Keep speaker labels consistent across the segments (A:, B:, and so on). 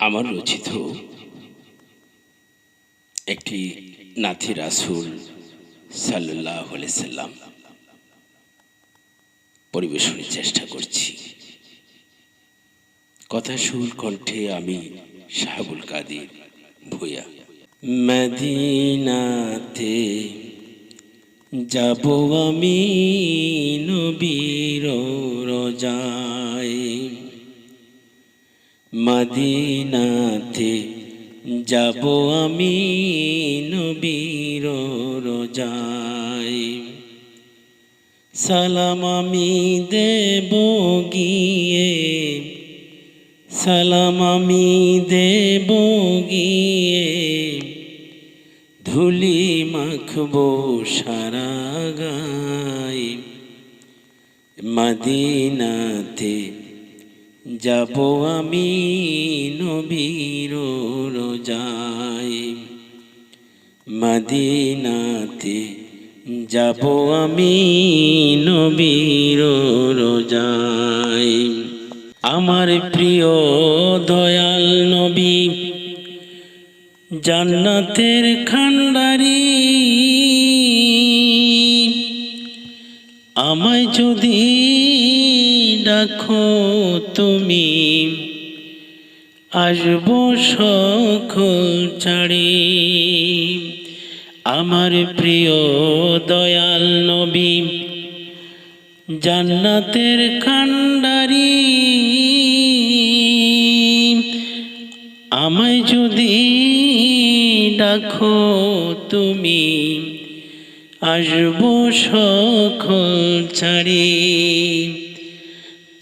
A: আমার রচিত একটি নাথি রাসূল সাল্লাল্লাহু আলাইহি সাল্লাম পরিবেশনের চেষ্টা করছি। কথা সুর কণ্ঠে আমি শাহাবুল কাদির ভূঁইয়া। মদিনাতে যাব আমি নবীর রোজায়, মদিনাতে যাব আমি নবীর রোজায়। সালাম আমি দেব গিয়ে, সালাম আমি দেব গিয়ে, ধুলি মাখবো সারা গায়। মদিনাতে যাব আমি নবীর রোজায়, মদিনাতে যাব আমি নবীর রোজায়। আমার প্রিয় দয়াল নবী জান্নাতের খান্ডারি, আমায় যদি ডাকো তুমি, আসবো সকল ছাড়ি। আমার প্রিয় দয়াল নবী জান্নাতের খান্ডারি, আমায় যদি ডাকো তুমি, আসবো সকল ছাড়ি।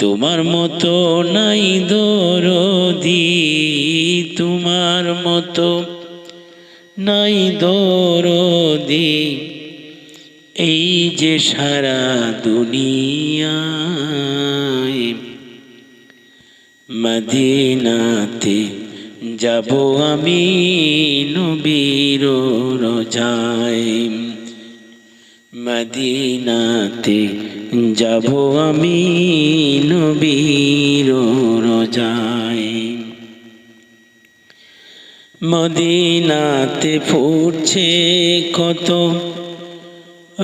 A: তোমার মতো নাই দরদি, তোমার মতো নাই দরদি, এই যে সারা দুনিয়ায়। মদিনাতে যাব আমি নবীর রোজায়, মদিনাতে যাব আমি নবীর রোজায়। মদিনাতে ফুটছে কত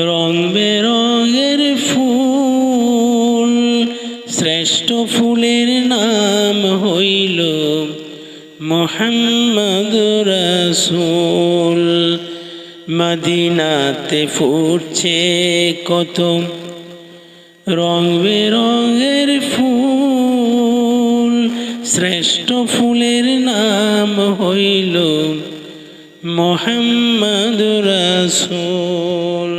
A: রং বেরঙের ফুল, শ্রেষ্ঠ ফুলের নাম হইল মুহাম্মদ রাসূল। মদিনাতে ফুটছে কত রং বেরঙের ফুল, শ্রেষ্ঠ ফুলের নাম হইল মুহাম্মদ রাসূল।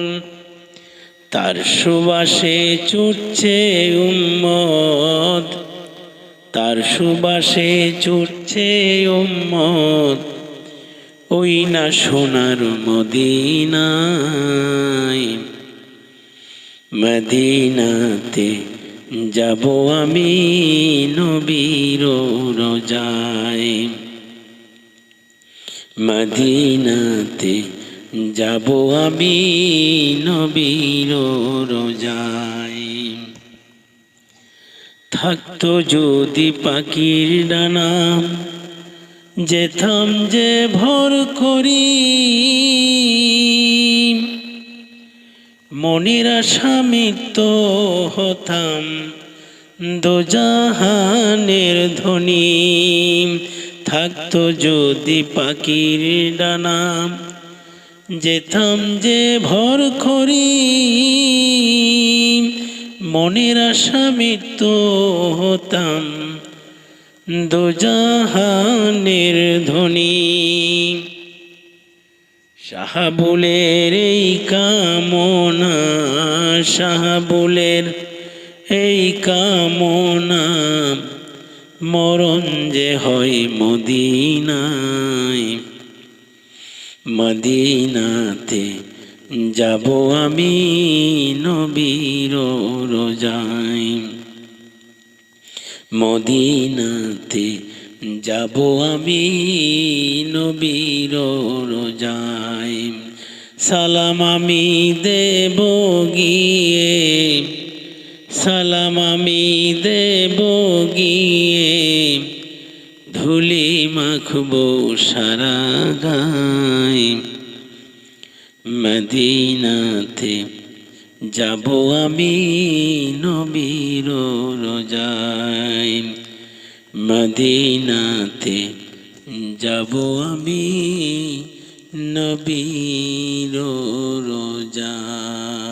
A: তার সুবাসে ছুটছে উম্মত, তার সুবাসে ছুটছে উম্মত, ওই না সোনার মদিনায়। মদিনাতে যাব আমি নবীর রোজায়, মদিনাতে যাব আমি নবীর রোজায়। থাকতো যদি পাখির ডানা, যেতাম যে ভোর করি, মনের আশা মিটত হতাম দোজাহানের ধনী। থাকতো যদি পাখির ডানা, যেতাম যে ভর করি, মনের আশা মিটত হতাম দোজাহানের ধনী। শাহাবুলের এই কামনা, শাহাবুলের এই কামনা, মরণ যে হয় মদিনায়। মদিনাতে যাব আমি নবীর রোজায়, মদিনাতে যাব আমি নবীর রোজায়। সালাম আমি দেব গিয়ে, সালাম আমি দেব গিয়ে, ধুলি মাখবো সারা গায়, মদিনাতে যাব আমি নবীর রোজায়, মদিনাতে যাব আমি নবীর রোজায়।